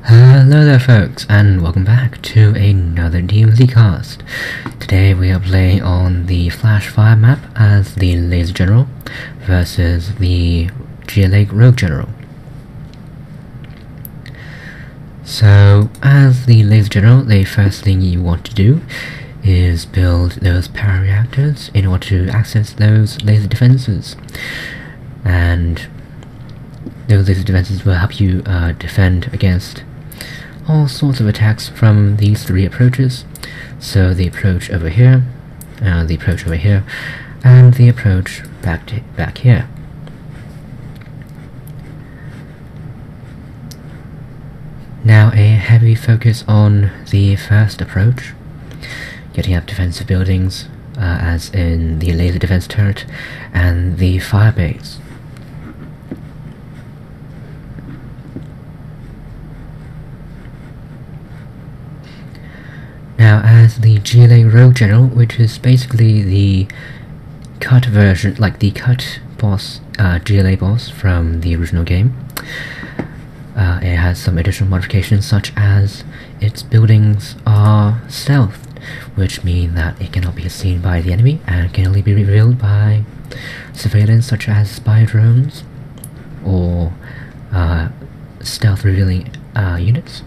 Hello there folks, and welcome back to another DMZ cast. Today we are playing on the Flash Fire map as the Laser General versus the GLA Rogue General. So, as the Laser General, the first thing you want to do is build those power reactors in order to access those laser defenses. And those laser defenses will help you defend against all sorts of attacks from these three approaches. So the approach over here, the approach over here, and the approach back here. Now a heavy focus on the first approach, getting up defensive buildings, as in the laser defense turret and the fire base. Now, as the GLA Rogue General, which is basically the cut version, like the cut boss, GLA boss from the original game, it has some additional modifications such as its buildings are stealth, which mean that it cannot be seen by the enemy and can only be revealed by surveillance such as spy drones or stealth revealing units.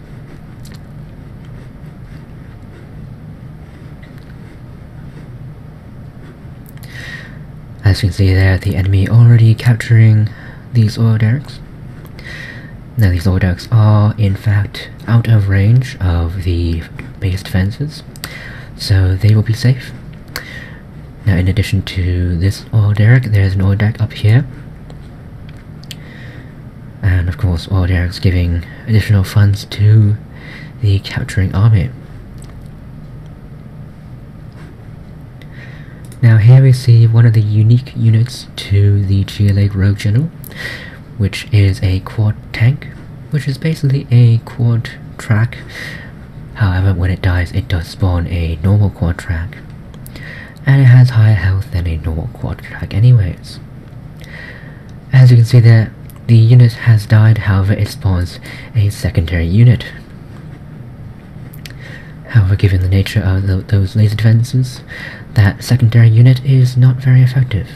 As you can see there, the enemy already capturing these oil derricks. Now these oil derricks are in fact out of range of the base defenses, so they will be safe. Now in addition to this oil derrick, there's an oil derrick up here. And of course oil derricks giving additional funds to the capturing army. Now here we see one of the unique units to the GLA Rogue General, which is a quad tank, which is basically a quad track. However, when it dies, it does spawn a normal quad track, and it has higher health than a normal quad track anyways. As you can see there, the unit has died, however it spawns a secondary unit. However, given the nature of those laser defenses, that secondary unit is not very effective.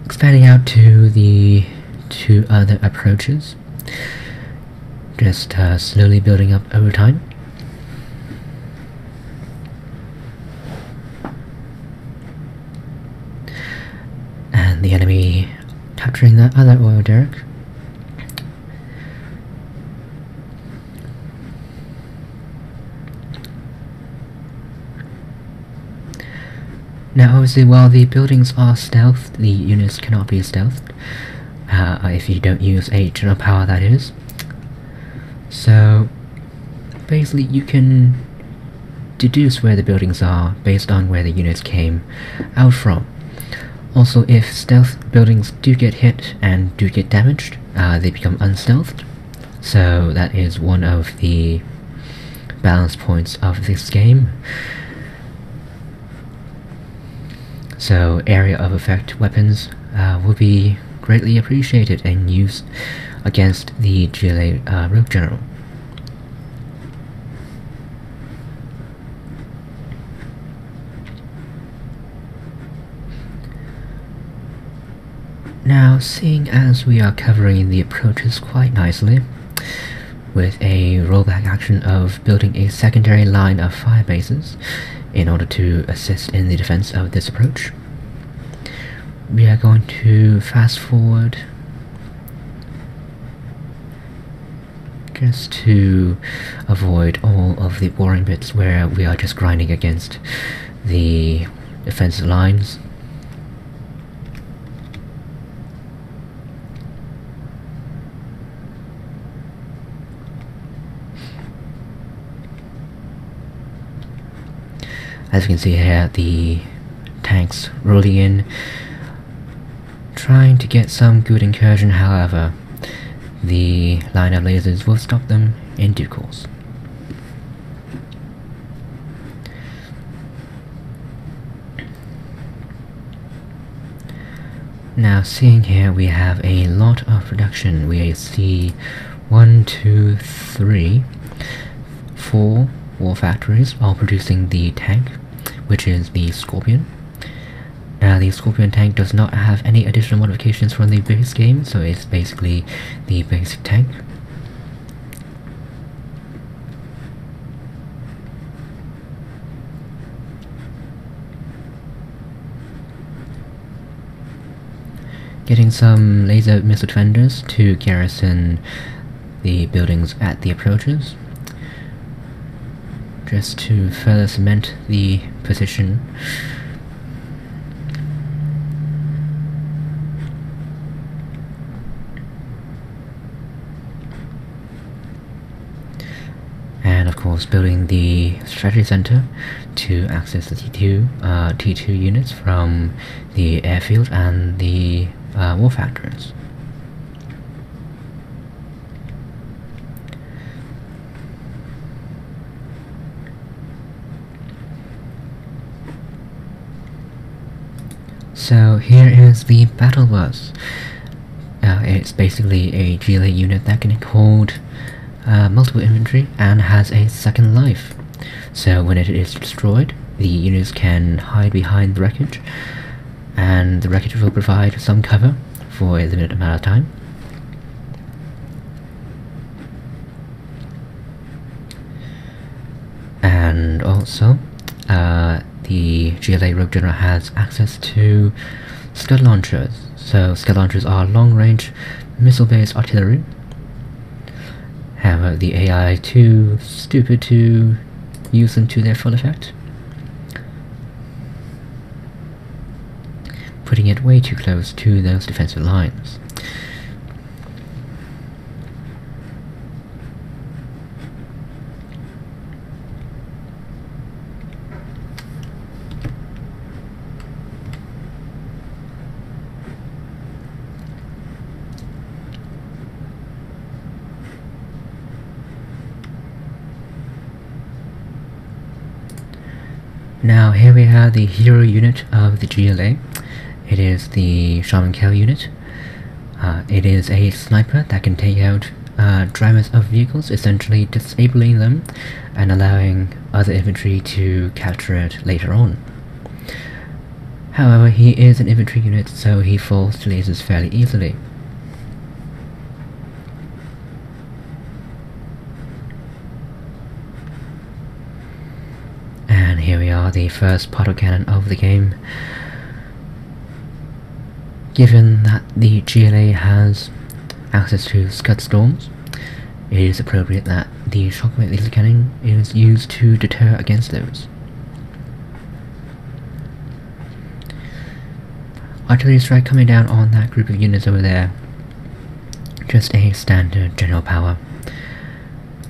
Expanding out to the two other approaches, just slowly building up over time. And the enemy capturing that other oil derrick. Now obviously while the buildings are stealthed, the units cannot be stealthed, if you don't use a general power, that is. So basically you can deduce where the buildings are based on where the units came out from. Also, if stealth buildings do get hit and do get damaged, they become unstealthed. So that is one of the balance points of this game. So area of effect weapons will be greatly appreciated and used against the GLA Rogue General. Now, seeing as we are covering the approaches quite nicely, with a rollback action of building a secondary line of fire bases in order to assist in the defense of this approach, we are going to fast forward just to avoid all of the boring bits where we are just grinding against the defensive lines. As you can see here, the tanks rolling in, trying to get some good incursion. However, the line of lasers will stop them in due course. Now, seeing here, we have a lot of production. We see 1, 2, 3, 4 war factories all producing the tank, which is the Scorpion. Now, the Scorpion tank does not have any additional modifications from the base game, so it's basically the basic tank. Getting some laser missile defenders to garrison the buildings at the approaches, just to further cement the position. And of course building the strategy center to access the T2 units from the airfield and the war factories. So here is the battle bus. It's basically a GLA unit that can hold multiple infantry and has a second life. So when it is destroyed, the units can hide behind the wreckage, and the wreckage will provide some cover for a limited amount of time. And also, the GLA Rogue General has access to Scud Launchers. So Scud Launchers are long-range missile-based artillery. However, the AI too stupid to use them to their full effect, putting it way too close to those defensive lines. Now here we have the hero unit of the GLA. It is the Shaman Kill unit. It is a sniper that can take out drivers of vehicles, essentially disabling them and allowing other infantry to capture it later on. However, he is an infantry unit, so he falls to lasers fairly easily. And here we are, the first portal cannon of the game. Given that the GLA has access to Scud Storms, it is appropriate that the shockwave laser cannon is used to deter against those. Artillery strike coming down on that group of units over there. Just a standard general power.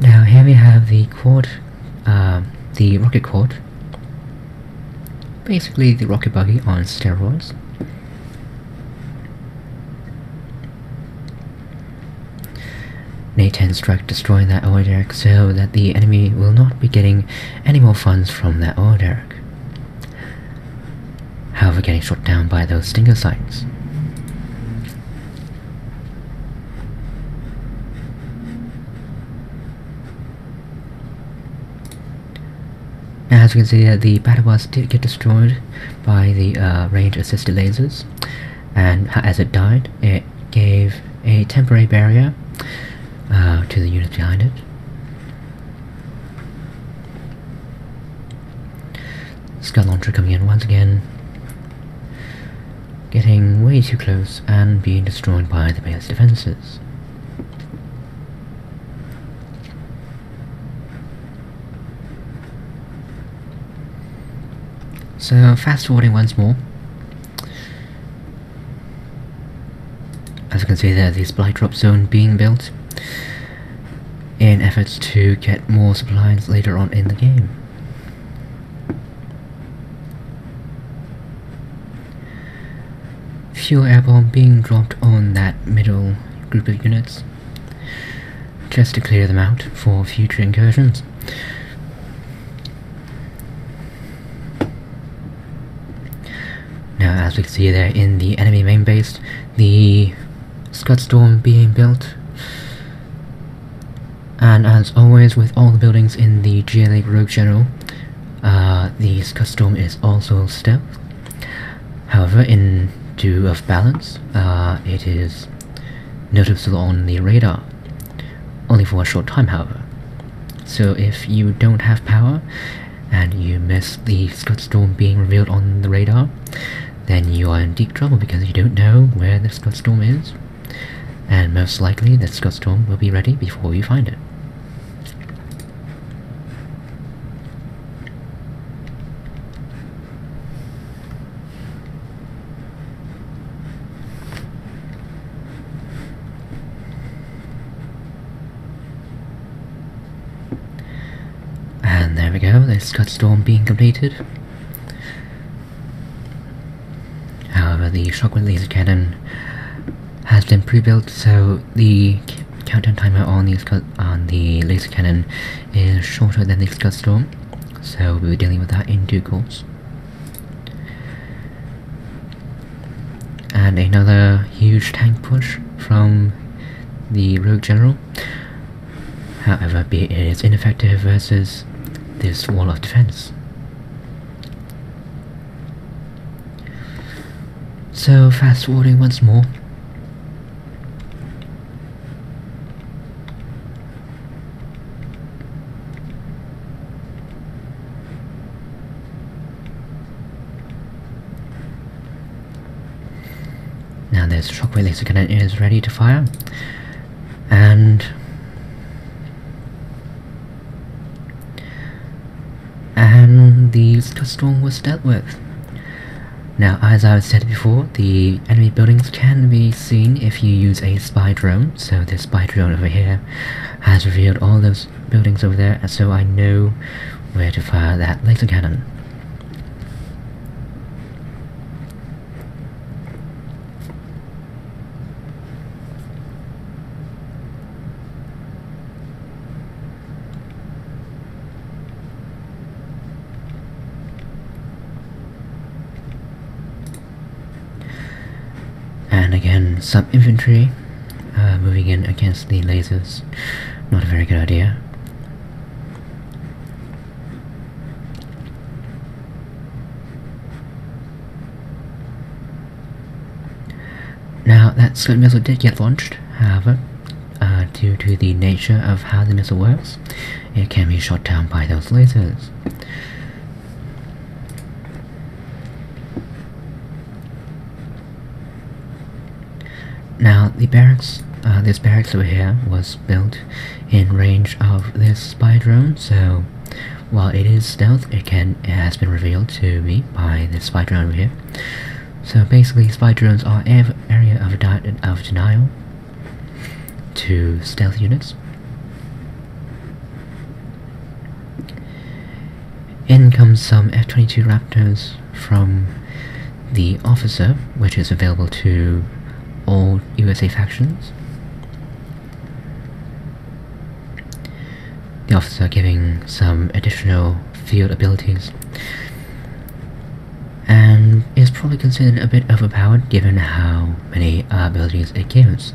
Now here we have the quad, the rocket quad. Basically the rocket buggy on steroids. A-10 strike destroying that oil derrick so that the enemy will not be getting any more funds from that oil derrick. However, getting shot down by those stinger sights. Now, as you can see, the battle bus did get destroyed by the range assisted lasers, and as it died, it gave a temporary barrier to the units behind it. Scud Launcher coming in once again, getting way too close and being destroyed by the base defenses. So fast forwarding once more. As you can see there, the supply drop zone being built in efforts to get more supplies later on in the game. Fuel airborne being dropped on that middle group of units, just to clear them out for future incursions. Now Now, as we see there in the enemy main base, the Scud Storm being built. And as always with all the buildings in the GLA Rogue General, the Scud Storm is also stealth. However, in due of balance, it is noticeable on the radar, only for a short time however. So if you don't have power, and you miss the Scud Storm being revealed on the radar, then you are in deep trouble because you don't know where the Scud Storm is, and most likely the Scud Storm will be ready before you find it. And there we go, the Scud Storm being completed. However, the Shockwave Laser Cannon has been pre-built, so the countdown timer on the Laser Cannon is shorter than the Scud Storm, so we'll be dealing with that in due course. And another huge tank push from the Rogue General. However, it is ineffective versus this wall of defense. So fast forwarding once more. Now this Shockwave Laser Cannon is ready to fire, and the Scud Storm was dealt with. Now, as I said before, the enemy buildings can be seen if you use a spy drone, so this spy drone over here has revealed all those buildings over there, so I know where to fire that laser cannon. And again, some infantry moving in against the lasers. Not a very good idea. Now, that Scud missile did get launched, however, due to the nature of how the missile works, it can be shot down by those lasers. Now, the barracks, this barracks over here was built in range of this spy drone, so while it is stealth, it has been revealed to me by this spy drone over here. So basically, spy drones are an area of denial to stealth units. In comes some F-22 Raptors from the officer, which is available to all USA factions. The officer giving some additional field abilities, and is probably considered a bit overpowered given how many abilities it gives,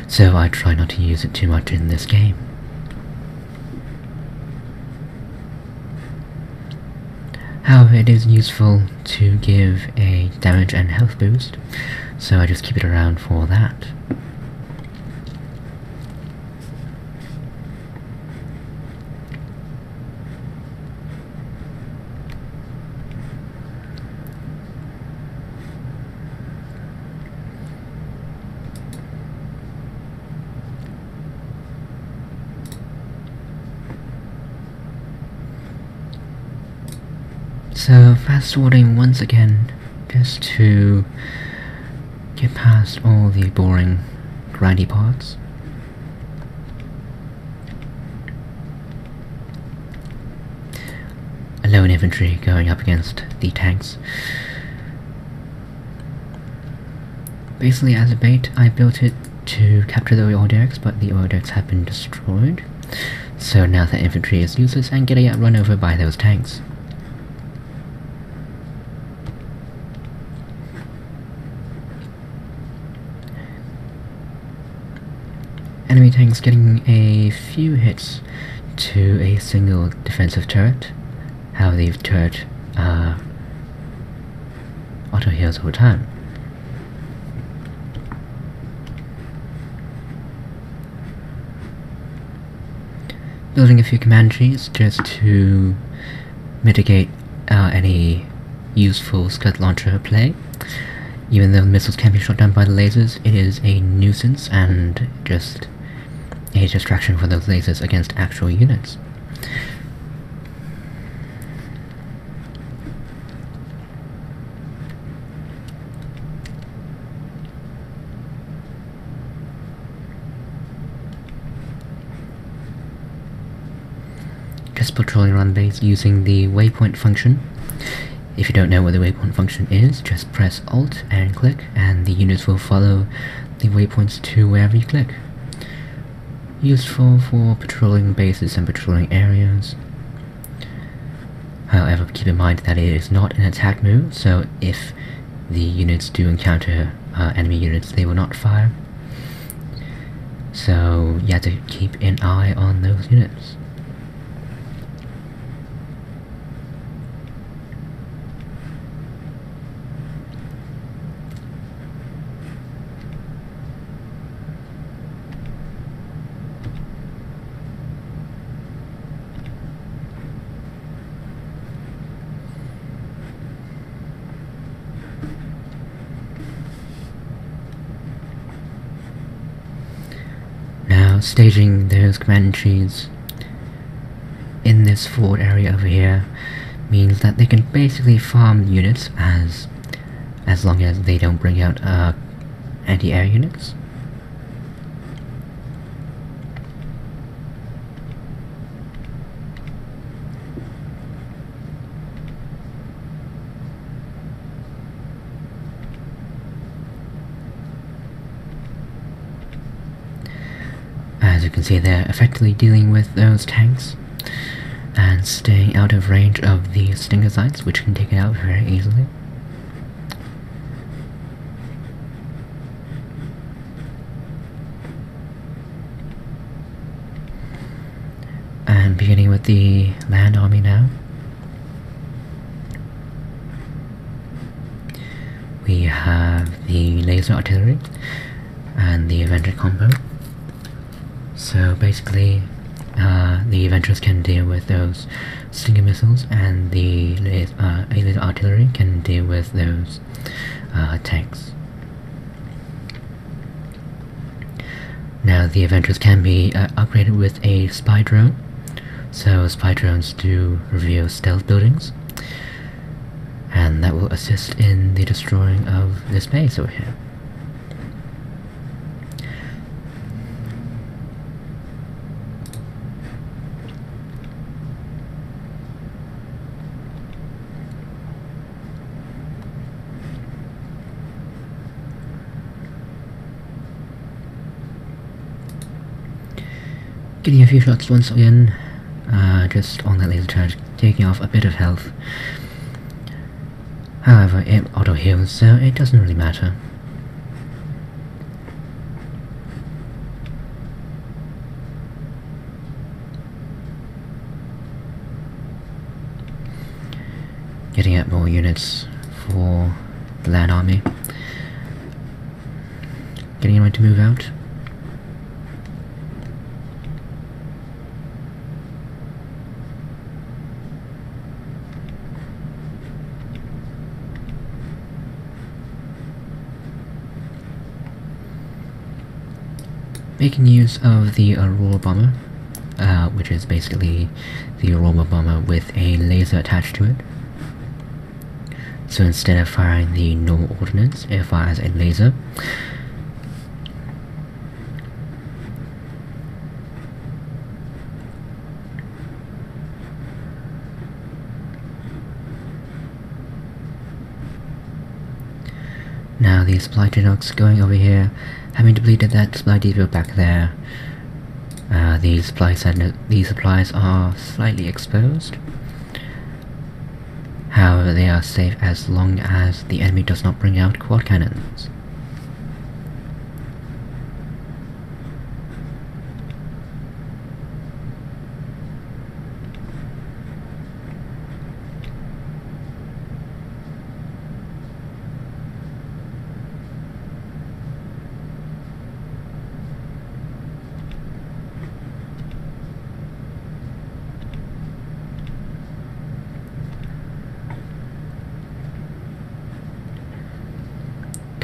so I try not to use it too much in this game. However, it is useful to give a damage and health boost, so I just keep it around for that. So fast forwarding once again, just to get past all the boring, grindy parts. A lone infantry going up against the tanks. Basically, as a bait, I built it to capture the oil derricks, but the oil derricks have been destroyed. So now the infantry is useless and getting run over by those tanks. Enemy tanks getting a few hits to a single defensive turret. How the turret auto heals over time. Building a few command trees just to mitigate any useful scud launcher play. Even though the missiles can be shot down by the lasers, it is a nuisance and just a distraction for those lasers against actual units. Just patrolling around the base using the waypoint function. If you don't know what the waypoint function is, just press Alt and click, and the units will follow the waypoints to wherever you click. Useful for patrolling bases and patrolling areas. However, keep in mind that it is not an attack move, so if the units do encounter enemy units, they will not fire. So you have to keep an eye on those units. Now, staging those command trees in this forward area over here means that they can basically farm units as long as they don't bring out anti-air units. As you can see, they're effectively dealing with those tanks and staying out of range of the stinger sights, which can take it out very easily. And beginning with the land army now. We have the laser artillery and the Avenger combo. So basically, the Avengers can deal with those Stinger missiles, and the laser artillery can deal with those tanks. Now, the Avengers can be upgraded with a spy drone, so spy drones do reveal stealth buildings, and that will assist in the destroying of this base over here. Getting a few shots once again, just on that laser charge, taking off a bit of health. However, it auto heals, so it doesn't really matter. Getting out more units for the land army. Getting everyone to move out. Making use of the Aurora bomber, which is basically the Aurora bomber with a laser attached to it. So instead of firing the normal ordnance, it fires a laser. Now the supply Dreadnoughts going over here, having depleted that supply depot back there. These supplies are slightly exposed. However, they are safe as long as the enemy does not bring out quad cannons.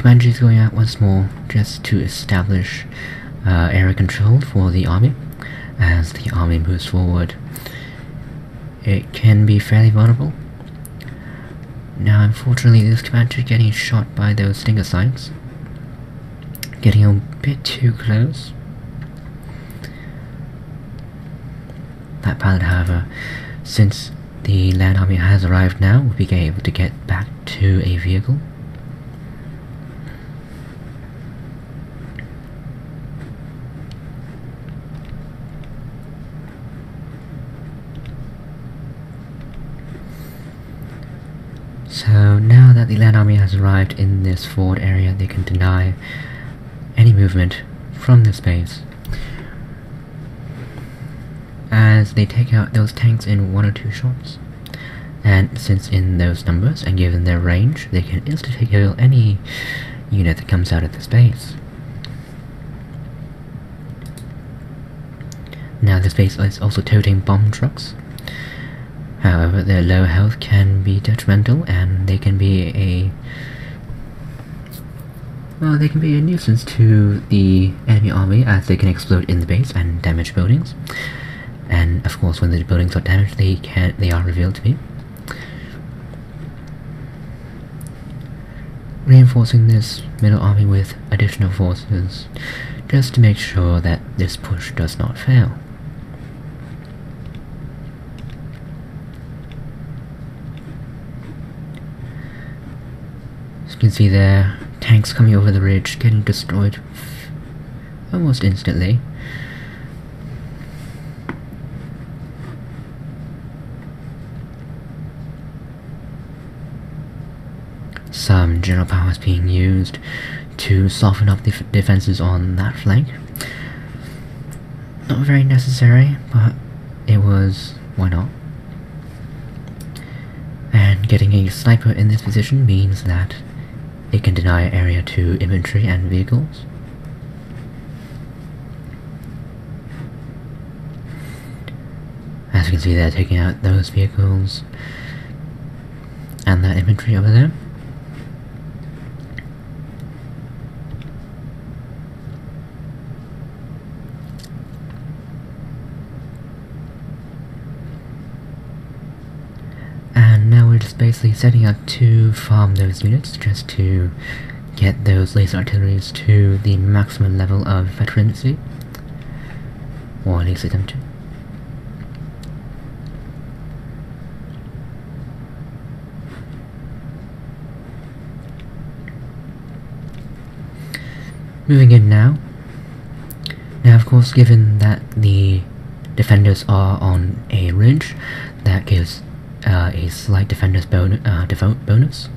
Commander is going out once more just to establish area control for the army. As the army moves forward, it can be fairly vulnerable. Now unfortunately this commander is getting shot by those stinger sights, getting a bit too close. That pilot, however, since the land army has arrived now, will be able to get back to a vehicle. So now that the land army has arrived in this forward area, they can deny any movement from this base, as they take out those tanks in 1 or 2 shots. And since in those numbers and given their range, they can instantly kill any unit that comes out of this base. Now this base is also toting bomb trucks. However, their low health can be detrimental, and they can be a nuisance to the enemy army, as they can explode in the base and damage buildings. And of course, when the buildings are damaged, they are revealed to be. Reinforcing this middle army with additional forces, just to make sure that this push does not fail. As you can see there, tanks coming over the ridge, getting destroyed almost instantly. Some general power is being used to soften up the defenses on that flank. Not very necessary, but it was, why not? And getting a sniper in this position means that it can deny area to infantry and vehicles. As you can see, they're taking out those vehicles and that infantry over there. And now we're just basically setting up to farm those units, just to get those laser artilleries to the maximum level of veterancy, or at least attempt to. Moving in now. Now of course, given that the defenders are on a ridge, that gives a slight defender's bonus,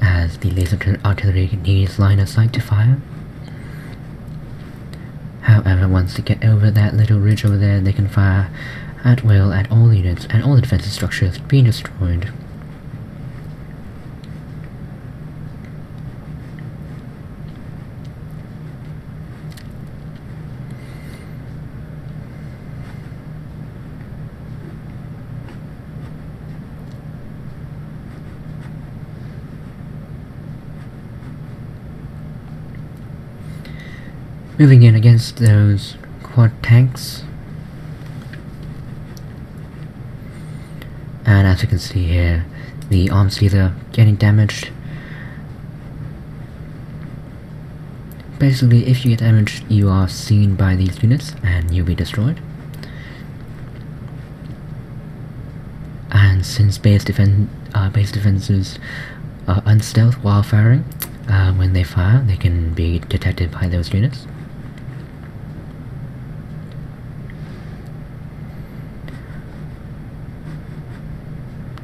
as the laser artillery needs line of sight to fire. However, once they get over that little ridge over there, they can fire at will at all units and all the defensive structures being destroyed. Moving in against those quad tanks, and as you can see here, the arms dealer getting damaged. Basically, if you get damaged, you are seen by these units and you'll be destroyed. And since base defenses are unstealth while firing, when they fire, they can be detected by those units.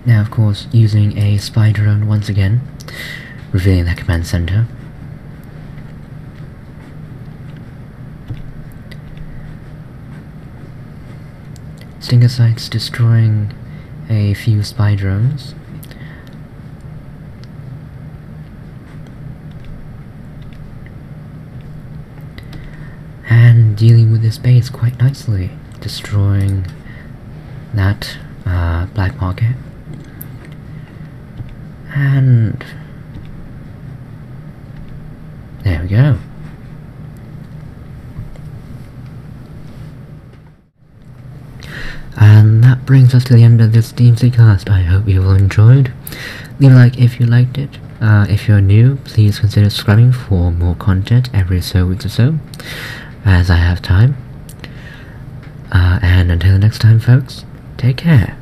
Now of course, using a spy drone once again, revealing that command center. Stinger sights destroying a few spy drones. And dealing with this base quite nicely, destroying that black market. And there we go. And that brings us to the end of this DMC cast. I hope you all enjoyed. Leave a like if you liked it. If you're new, please consider subscribing for more content every weeks or so, as I have time. And until next time, folks, take care.